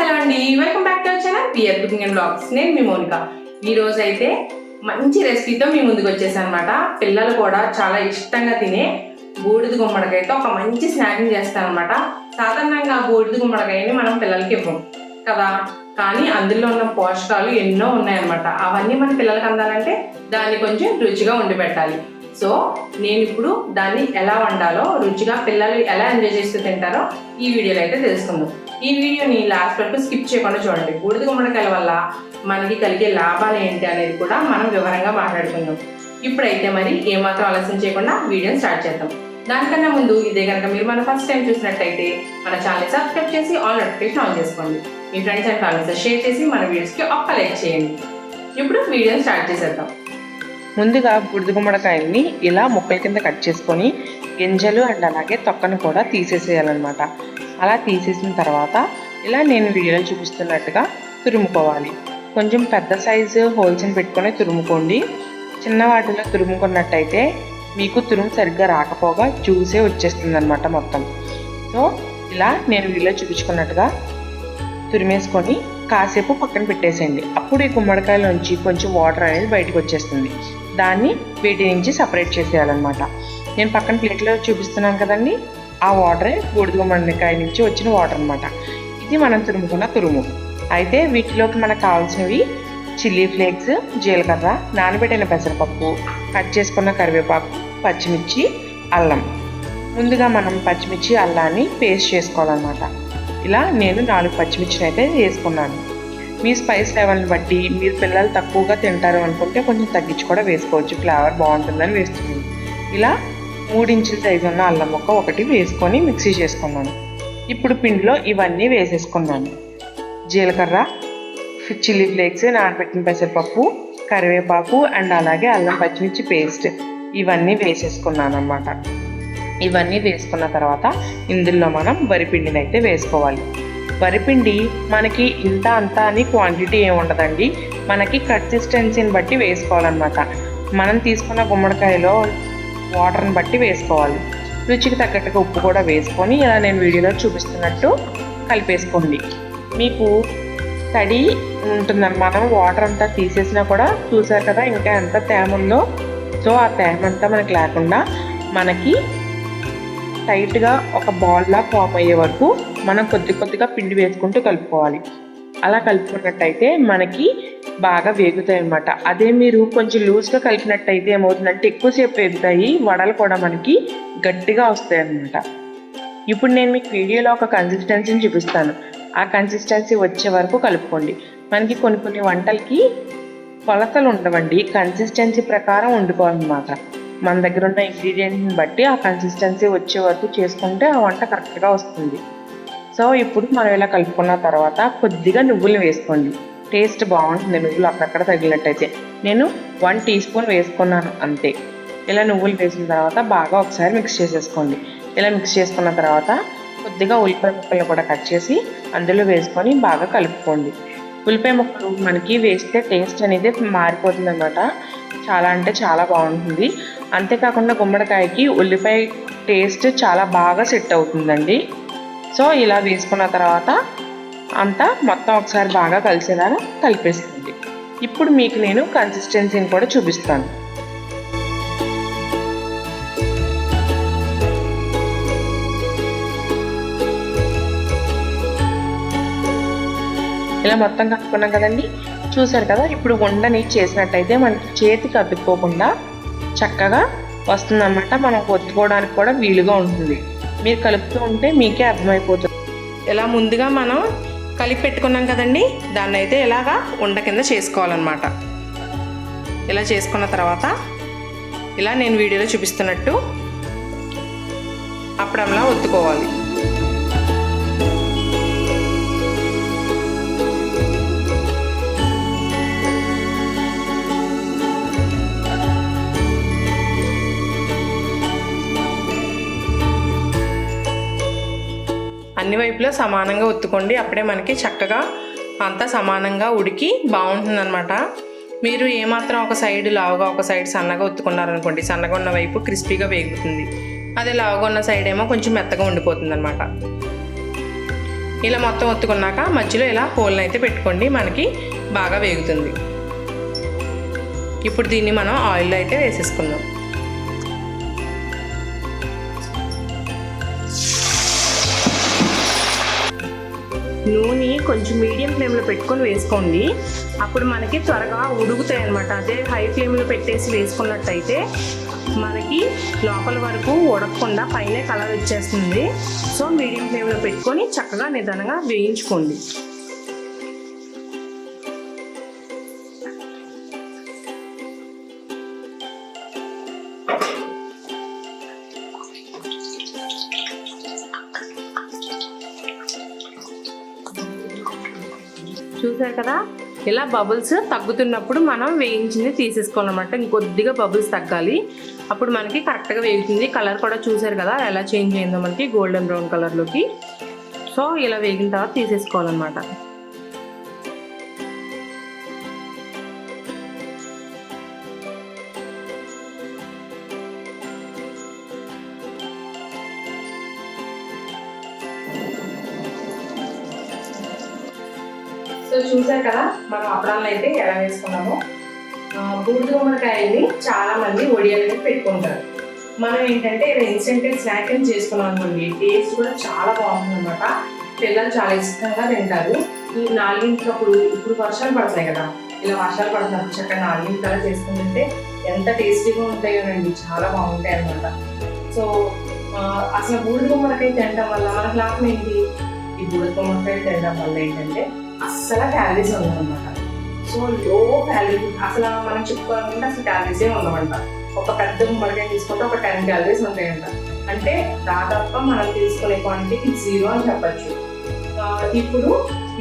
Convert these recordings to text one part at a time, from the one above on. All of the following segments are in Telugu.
హలో అండి, welcome back to our channel pear cooking and blogs. నేను మీ మోనిక. ఈ రోజు అయితే మంచి రెసిపీతో మీ ముందుకు వచ్చేసాను అనమాట. పిల్లలు కూడా చాలా ఇష్టంగా తినే బూడిద గుమ్మడికాయతో ఒక మంచి స్నాకింగ్ చేస్తాను అనమాట. సాధారణంగా బూడిద గుమ్మడికాయని మనం పిల్లలకి ఇవ్వం కదా, కానీ అందులో ఉన్న పోషకాలు ఎన్నో ఉన్నాయన్నమాట. అవన్నీ మన పిల్లలకి అందాలంటే దాన్ని కొంచెం రుచిగా వండి పెట్టాలి. సో నేను ఇప్పుడు దాన్ని ఎలా వండాలో, రుచిగా పిల్లలు ఎలా ఎంజాయ్ చేస్తూ తింటారో ఈ వీడియోలో అయితే తెలుసుకుందాం. ఈ వీడియోని లాస్ట్ వరకు స్కిప్ చేయకుండా చూడండి. బూడిద గుమ్మడికాయల వల్ల మనకి కలిగే లాభాలు ఏంటి అనేది కూడా మనం వివరంగా మాట్లాడుకుందాం. ఇప్పుడైతే మరి ఏమాత్రం ఆలస్యం చేయకుండా వీడియోని స్టార్ట్ చేద్దాం. దానికన్నా ముందు ఇదే కనుక మీరు మన ఫస్ట్ టైం చూసినట్టయితే మన ఛానల్ని సబ్స్క్రైబ్ చేసి ఆల్ నోటిఫికేషన్ ఆన్ చేసుకోండి. మీ ఫ్రెండ్స్ అండ్ ఫ్యామిలీతో షేర్ చేసి మన వీడియోస్కి ఒక్క లైక్ చేయండి. ఇప్పుడు వీడియోని స్టార్ట్ చేసేద్దాం. ముందుగా బూడిద గుమ్మడికాయల్ని ఇలా ముక్కల కింద కట్ చేసుకొని గింజలు అండ్ అలాగే తొక్కను కూడా తీసేసేయాలన్నమాట. అలా తీసేసిన తర్వాత ఇలా నేను వీడియోలో చూపిస్తున్నట్టుగా తురుముకోవాలి. కొంచెం పెద్ద సైజు హోల్స్ని పెట్టుకొని తురుముకోండి. చిన్న వాటిలో తురుముకున్నట్టయితే మీకు తురుము సరిగ్గా రాకపోగా జ్యూసే వచ్చేస్తుంది అనమాట మొత్తం. సో ఇలా నేను వీడియోలో చూపించుకున్నట్టుగా తురిమేసుకొని కాసేపు పక్కన పెట్టేసేయండి. అప్పుడు ఈ గుమ్మడికాయలోంచి కొంచెం వాటర్ అనేది బయటకు వచ్చేస్తుంది. దాన్ని వీటి నుంచి సపరేట్ చేసేయాలన్నమాట. నేను పక్కన ప్లేట్లో చూపిస్తున్నాను కదండి, ఆ వాటరే బూడిద గుమ్మడికాయ నుంచి వచ్చిన వాటర్ అనమాట. ఇది మనం తురుముకున్న తురుము. అయితే వీటిలోకి మనకు కావాల్సినవి చిల్లీ ఫ్లేక్స్, జీలకర్ర, నానబెట్టిన పెసరపప్పు, కట్ చేసుకున్న కరివేపాకు, పచ్చిమిర్చి, అల్లం. ముందుగా మనం పచ్చిమిర్చి అల్లాన్ని పేస్ట్ చేసుకోవాలన్నమాట. ఇలా నేను 4 పచ్చిమిర్చిని అయితే వేసుకున్నాను. మీ స్పైస్ లెవెల్ని బట్టి మీరు పిల్లలు తక్కువగా తింటారు అనుకుంటే కొంచెం తగ్గించి కూడా వేసుకోవచ్చు. ఫ్లేవర్ బాగుంటుందని వేస్తున్నాను. ఇలా 3 ఇంచుల సైజు ఉన్న అల్లం ముక్క ఒకటి వేసుకొని మిక్సీ చేసుకున్నాను. ఇప్పుడు పిండిలో ఇవన్నీ వేసేసుకున్నాను. జీలకర్ర, చిల్లీ ఫ్లేక్స్, నానబెట్టిన పెసరపప్పు, కరివేపాకు అండ్ అలాగే అల్లం పచ్చిమిర్చి పేస్ట్ ఇవన్నీ వేసేసుకున్నాను అన్నమాట. ఇవన్నీ వేసుకున్న తర్వాత ఇందులో మనం వరిపిండిని అయితే వేసుకోవాలి. వరిపిండి మనకి ఇంత అంత అని క్వాంటిటీ ఏమి ఉండదండి, మనకి కన్సిస్టెన్సీని బట్టి వేసుకోవాలన్నమాట. మనం తీసుకున్న గుమ్మడికాయలో వాటర్ని బట్టి వేసుకోవాలి. రుచికి తగ్గట్టుగా ఉప్పు కూడా వేసుకొని ఇలా నేను వీడియోలో చూపిస్తున్నట్టు కలిపేసుకోండి. మీకు తడి ఉంటుందని మనం వాటర్ అంతా తీసేసినా కూడా చూసారు కదా ఇంకా ఎంత తేమ ఉందో. సో ఆ తేమ అంతా మనకి లేకుండా మనకి టైట్గా ఒక బాల్లా ఫామ్ అయ్యే వరకు మనం కొద్దిగా పిండి వేసుకుంటూ కలుపుకోవాలి. అలా కలుపుకున్నట్టయితే మనకి బాగా వేగుతాయి అన్నమాట. అదే మీరు కొంచెం లూజ్గా కలిపినట్టయితే ఏమవుతుందంటే ఎక్కువసేపు వేగుతాయి, వడలు కూడా మనకి గట్టిగా వస్తాయి అన్నమాట. ఇప్పుడు నేను మీకు వీడియోలో ఒక కన్సిస్టెన్సీని చూపిస్తాను. ఆ కన్సిస్టెన్సీ వచ్చే వరకు కలుపుకోండి. మనకి కొన్ని వంటలకి కొలతలు ఉండవండి, కన్సిస్టెన్సీ ప్రకారం వండుకోవాలన్నమాట. మన దగ్గర ఉన్న ఇంగ్రీడియంట్ని బట్టి ఆ కన్సిస్టెన్సీ వచ్చే వరకు చేసుకుంటే ఆ వంట కరెక్ట్గా వస్తుంది. సో ఇప్పుడు మనం ఇలా కలుపుకున్న తర్వాత కొద్దిగా నువ్వులు వేసుకోండి. టేస్ట్ బాగుంటుంది నువ్వులు అక్కడక్కడ తగిలినట్టయితే. నేను 1 టీ స్పూన్ వేసుకున్నాను అంతే. ఇలా నువ్వులు వేసిన తర్వాత బాగా ఒకసారి మిక్స్ చేసేసుకోండి. ఇలా మిక్స్ చేసుకున్న తర్వాత కొద్దిగా ఉల్లిపాయ ముక్కలు కూడా కట్ చేసి అందులో వేసుకొని బాగా కలుపుకోండి. ఉల్లిపాయ ముక్కలు మనకి వేస్తే టేస్ట్ అనేది మారిపోతుంది అన్నమాట. చాలా అంటే చాలా బాగుంటుంది. అంతేకాకుండా గుమ్మడికాయకి ఉల్లిపాయ టేస్ట్ చాలా బాగా సెట్ అవుతుందండి. సో ఇలా వేసుకున్న తర్వాత అంతా మొత్తం ఒకసారి బాగా కలిసేలాగా కలిపేస్తుంది. ఇప్పుడు మీకు నేను కన్సిస్టెన్సీని కూడా చూపిస్తాను. ఇలా మొత్తం కలుపుకున్నాం కదండి, చూసారు కదా. ఇప్పుడు ఉండని చేసినట్టయితే మనకి చేతికి అతుక్కోకుండా చక్కగా వస్తుందన్నమాట. మనం ఒత్తుకోవడానికి కూడా వీలుగా ఉంటుంది. మీరు కలుపుతూ ఉంటే మీకే అర్థమైపోతుంది. ఇలా ముందుగా మనం కలిపి పెట్టుకున్నాం కదండి, దాన్ని అయితే ఇలాగా ఉండ కింద చేసుకోవాలన్నమాట. ఇలా చేసుకున్న తర్వాత ఇలా నేను వీడియోలో చూపిస్తున్నట్టు అప్పుడంలా ఒత్తుకోవాలి. అన్ని వైపులా సమానంగా ఒత్తుకోండి. అప్పుడే మనకి చక్కగా అంతా సమానంగా ఉడికి బాగుంటుందన్నమాట. మీరు ఏమాత్రం ఒక సైడ్ లావుగా ఒక సైడ్ సన్నగా ఒత్తుకున్నారనుకోండి, సన్నగా ఉన్న వైపు క్రిస్పీగా వేగుతుంది. అదే లావుగా ఉన్న సైడ్ ఏమో కొంచెం మెత్తగా ఉండిపోతుంది అన్నమాట. ఇలా మొత్తం ఒత్తుకున్నాక మధ్యలో ఇలా హోల్ని అయితే పెట్టుకోండి, మనకి బాగా వేగుతుంది. ఇప్పుడు దీన్ని మనం ఆయిల్లో అయితే వేసేసుకుందాం. నూనె కొంచెం మీడియం ఫ్లేమ్లో పెట్టుకొని వేసుకోండి, అప్పుడు మనకి త్వరగా ఉడుకుతాయి అన్నమాట. అదే హై ఫ్లేమ్లో పెట్టేసి వేసుకున్నట్టయితే మనకి లోపల వరకు ఉడకకుండా పైన కలర్ వచ్చేస్తుంది. సో మీడియం ఫ్లేమ్లో పెట్టుకొని చక్కగా నిదానంగా వేయించుకోండి. చూసారు కదా, ఇలా బబుల్స్ తగ్గుతున్నప్పుడు మనం వేయించింది తీసేసుకోవాలన్నమాట. ఇంకొద్దిగా బబుల్స్ తగ్గాలి, అప్పుడు మనకి కరెక్ట్గా వేగుతుంది. కలర్ కూడా చూసారు కదా ఎలా చేంజ్ అయిందో మనకి గోల్డెన్ బ్రౌన్ కలర్లోకి. సో ఇలా వేగిన తర్వాత తీసేసుకోవాలన్నమాట. సో చూసారు కదా మనం అప్పడాలను అయితే ఎలా వేసుకున్నామో. బూడిద గుమ్మడికాయని చాలా మంది వడియాలని పెట్టుకుంటారు. మనం ఏంటంటే ఇలా ఇన్స్టెంట్ స్నాక్ అని చేసుకున్నాం అనుకోండి, టేస్ట్ కూడా చాలా బాగుంటుంది అనమాట. పిల్లలు చాలా ఇష్టంగా తింటారు. ఈ 4 ఇప్పుడు వర్షాలు పడుతున్నాయి కదా, ఇలా వర్షాలు పడుతున్నప్పుడు చక్కగా 4 చేసుకుంటుంటే ఎంత టేస్టీగా ఉంటాయోనండి, చాలా బాగుంటాయి అనమాట. సో అసలు బూడిద గుమ్మడికాయ తినడం వల్ల మనకు లాభం ఏంటి? ఈ బూడిద గుమ్మడికాయ తినడం వల్ల ఏంటంటే అస్సలు క్యాలరీస్ ఉండదన్నమాట. సో లో క్యాలరీ, అసలు మనం చెప్పుకోవాలంటే అసలు క్యాలరీసే ఉండమంట. ఒక పెద్ద గుమ్మడికాయ తీసుకుంటే ఒక 10 క్యాలరీస్ ఉంటాయంట. అంటే దాదాపుగా మనం తీసుకునే క్వాంటిటీ 0 అని చెప్పచ్చు. ఇప్పుడు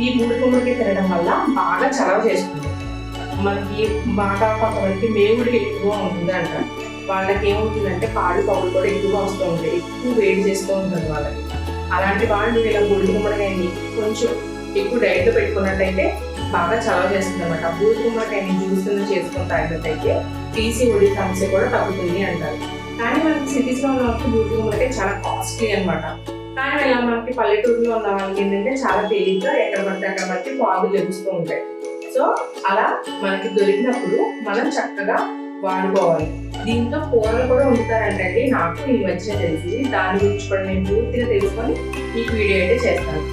ఈ బూడిద గుమ్మడికాయ తినడం వల్ల బాగా చలవ చేస్తుంది. మనకి బాగా కొంతమందికి మేవుడికి ఎక్కువ ఉంటుంది అంట. వాళ్ళకి ఏమవుతుందంటే కాళ్ళు పగులు కూడా ఎక్కువగా వస్తూ ఉంటాయి, ఎక్కువ వేడి చేస్తూ ఉంటుంది వాళ్ళకి. అలాంటి వాళ్ళు ఇలా బూడిద గుమ్మడికాయని కొంచెం ఎక్కువ డైట్లో పెట్టుకున్నట్టయితే బాగా చలవ చేస్తుంది అనమాట. బూడిద గుమ్మడికాయని జ్యూస్ కింద చేసుకుని తాగినట్టయితే PCOD సమస్య కూడా తగ్గుతుంది అంటారు. కానీ మనకి సిటీస్లో ఉన్న వాళ్ళకి బూడిద గుమ్మడికాయ చాలా కాస్ట్లీ అనమాట. కానీ ఇలా మనకి పల్లెటూరులో ఉన్న వాళ్ళకి ఏంటంటే చాలా తేలిగ్గా ఎక్కడ పడితే అక్కడ మనకి పాదులు లభిస్తూ ఉంటాయి. సో అలా మనకి దొరికినప్పుడు మనం చక్కగా వాడుకోవాలి. దీంతో కూరలు కూడా వండుతారంటండి, నాకు ఈ మధ్య తెలిసి. దాని గురించి కూడా నేను పూర్తిగా తెలుసుకొని మీకు వీడియో అయితే చేస్తాను.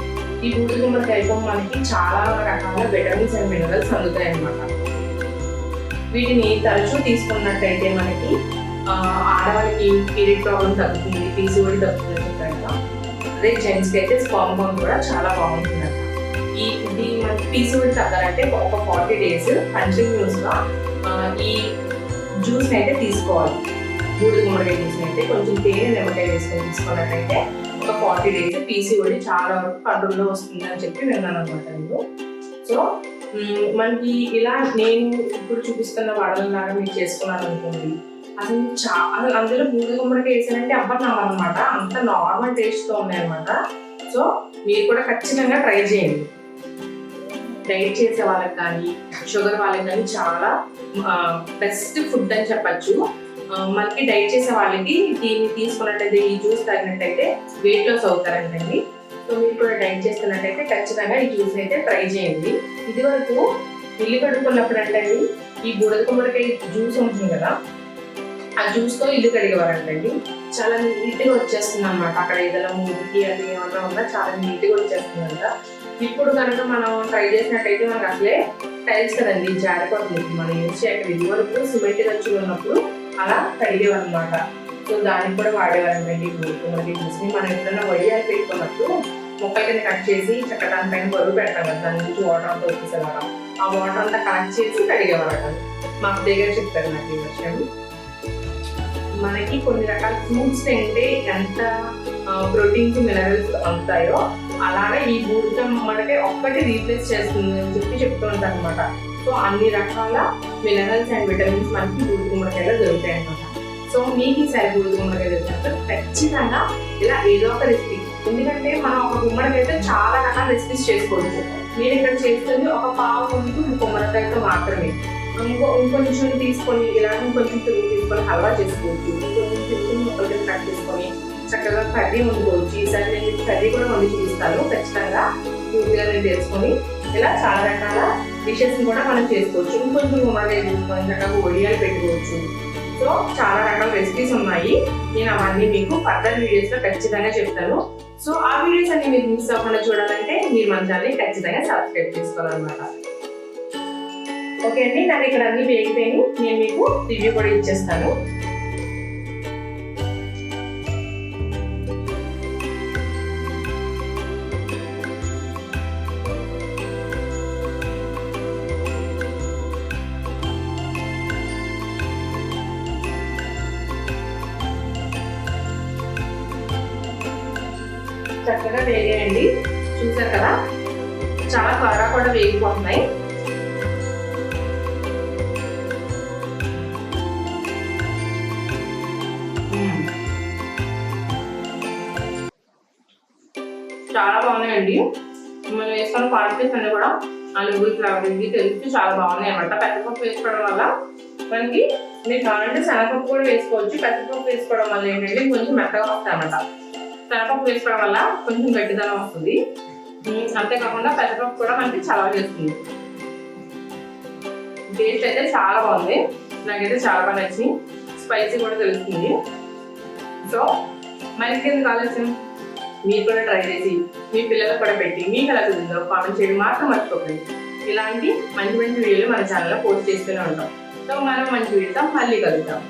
ఈ బూడిద గుమ్మడికాయతో మనకి చాలా రకాల విటమిన్స్ అండ్ మినరల్స్ అందుతాయి అన్నమాట. వీటిని తరచూ తీసుకున్నట్టయితే మనకి ఆడవాళ్ళకి పీరియడ్ ప్రాబ్లం తగ్గుతుంది, PCOD తగ్గుతుంది చెప్పాక. అదే జెంట్స్కి అయితే స్పర్మ్ కౌంట్ కూడా చాలా బాగుంటుందన్నమాట. ఇది మనకి PCOD తగ్గాలంటే ఒక 40 days కంటిన్యూస్గా ఈ జ్యూస్ని అయితే తీసుకోవాలి. బూడిద గుమ్మడికాయ జ్యూస్ని అయితే కొంచెం తేనె నిమ్మకాయ వేసుకొని తీసుకున్నట్టయితే ఒక 40 days PCOD చాలా వరకు కంట్రోల్లో వస్తుంది అని చెప్పి విన్నాను అనమాట నేను. సో మనకి ఇలా నేను ఇప్పుడు చూపిస్తున్న వడలలాగా మీరు చేసుకున్నాను అనుకోండి, అసలు అందులో బూడిద గుమ్మడికాయ వేసానంటే ఎవ్వరు నమ్మరనమాట, అంత నార్మల్ టేస్ట్తో ఉన్నాయన్నమాట. సో మీరు కూడా ఖచ్చితంగా ట్రై చేయండి. డైట్ చేసే వాళ్ళకి కానీ షుగర్ వాళ్ళకి కానీ చాలా బెస్ట్ ఫుడ్ అని చెప్పచ్చు. మనకి డైట్ చేసే వాళ్ళకి దీన్ని తీసుకున్నట్టయితే, ఈ జ్యూస్ తాగినట్టయితే వెయిట్ లాస్ అవుతారంటండి. సో మీరు కూడా డైట్ చేస్తున్నట్టయితే ఖచ్చితంగా ఈ జ్యూస్ అయితే ట్రై చేయండి. ఇది వరకు ఇల్లు కడుక్కున్నప్పుడు అంటండి ఈ బూడిద గుమ్మడికాయ జ్యూస్ ఉంటుంది కదా, ఆ జ్యూస్తో ఇల్లు కడిగేవారంటండి. చాలా నీట్గా వచ్చేస్తుంది అనమాట. అక్కడ ఏదైనా మూడికి అది ఏమన్నా ఉన్నా చాలా నీట్గా వచ్చేస్తుందంట. ఇప్పుడు కనుక మనం ట్రై చేసినట్టయితే మనకు అసలే టైల్స్ కదండి జారిపోతుంది. మనం యూజ్ చేయక ఇది వరకు సిమెంట్ ఖర్చులు ఉన్నప్పుడు అలా కడిగేవన్నమాట. సో దానికి కూడా వాడేవారండి బూడిద గుమ్మడికాయ జ్యూస్ని. మనం ఎప్పుడైనా వడియాలు పెట్టుకున్నప్పుడు మొక్కల కింద కట్ చేసి చక్కగా దానిపైన బరువు పెడతాం కదా, దాని నుంచి వాటర్ అంతా వచ్చేసేలాగా ఆ వాటర్ అంతా కలెక్ట్ చేసి కడిగేవారట. మా అత్తయ్య గారు చెప్తారు నాకు ఈ విషయం. మనకి కొన్ని రకాల ఫ్రూట్స్ తింటే ఎంత ప్రోటీన్స్ మినరల్స్ అందుతాయో అలాగే ఈ బూడిద గుమ్మడికాయ ఒక్కటి రీప్లేస్ చేస్తుంది అని చెప్పి చెప్తూ ఉంటారు అనమాట. సో అన్ని రకాల మినరల్స్ అండ్ విటమిన్స్ మనకి బూడిద గుమ్మడికాయలో దొరుకుతాయి అనమాట. సో మీకు ఈసారి బూడిద గుమ్మడికాయ దొరికినప్పుడు ఖచ్చితంగా ఇలా ఏదో ఒక రెసిపీ, ఎందుకంటే మనం ఒక గుమ్మడికాయతో చాలా రకాల రెసిపీస్ చేసుకోవచ్చు. నేను ఇక్కడ చేస్తుంది ఒక పావు వంతు గుమ్మడికాయతో మాత్రమే. ఇంకొంచెం తీసుకొని ఇలా ఇంకొంచెం తురుము తీసుకొని హల్వా చేసుకోవచ్చు. ఇంకొంచెం ముక్కలు కట్ చేసుకొని చక్కగా కర్రీ వండుకోవచ్చు. ఈసారి నేను మీకు కర్రీ కూడా వండి చూపిస్తాను ఖచ్చితంగా. పూర్తిగా నేను తెలుసుకొని ఇలా చాలా రకాల డిషెస్ కూడా మనం చేసుకోవచ్చు. ఇంకొంచెం గుమ్మడికాయ తీసుకొని చక్కగా వడియాలు పెట్టుకోవచ్చు. సో చాలా రకాల రెసిపీస్ ఉన్నాయి. నేను అవన్నీ మీకు ఫర్దర్ వీడియోస్లో ఖచ్చితంగా చెప్తాను. సో ఆ వీడియోస్ అన్ని మీరు మిస్ అవ్వకుండా చూడాలంటే మీరు మన ఛానల్ని ఖచ్చితంగా సబ్స్క్రైబ్ చేసుకోవాలన్నమాట. ఓకే అండి, నాకు ఇక్కడ అన్ని వేగిపోయి నేను మీకు రివ్యూ కూడా ఇచ్చేస్తాను. చక్కగా వేగాయండి, చూసారు కదా, చాలా త్వరగా కూడా వేగిపోతున్నాయి. చాలా బాగున్నాయండి. మనం వేసుకున్న క్వాంటిటీస్ అన్ని కూడా అలుగులు ఫ్లేవర్కి తెలిసి చాలా బాగున్నాయి అన్నమాట. పెద్దపప్పు వేసుకోవడం వల్ల మనకి మీరు కావాలంటే శనగపప్పు కూడా వేసుకోవచ్చు. పెద్దపప్పు వేసుకోవడం వల్ల ఏంటంటే కొంచెం మెత్తగా వస్తాయి అన్నమాట. శనగపప్పు వేసుకోవడం వల్ల కొంచెం గట్టిదనం వస్తుంది. అంతేకాకుండా పెద్దపప్పు కూడా మనకి చలవ చేస్తుంది. టేస్ట్ అయితే చాలా బాగుంది, నాకైతే చాలా బాగా నచ్చింది. స్పైసీ కూడా తెలుస్తుంది. సో మనకి ఎందుకు ఆలోచన, మీరు కూడా ట్రై చేసి మీ పిల్లలకు కూడా పెట్టి మీకు ఎలా కుదిరిందో కామెంట్ చేయడం మాత్రం మర్చిపోకండి. ఇలాంటి మంచి మంచి వీడియోలు మన ఛానల్లో పోస్ట్ చేస్తూనే ఉంటాం. సో మనం మంచి వీడియోతో మళ్ళీ కలుగుతాం.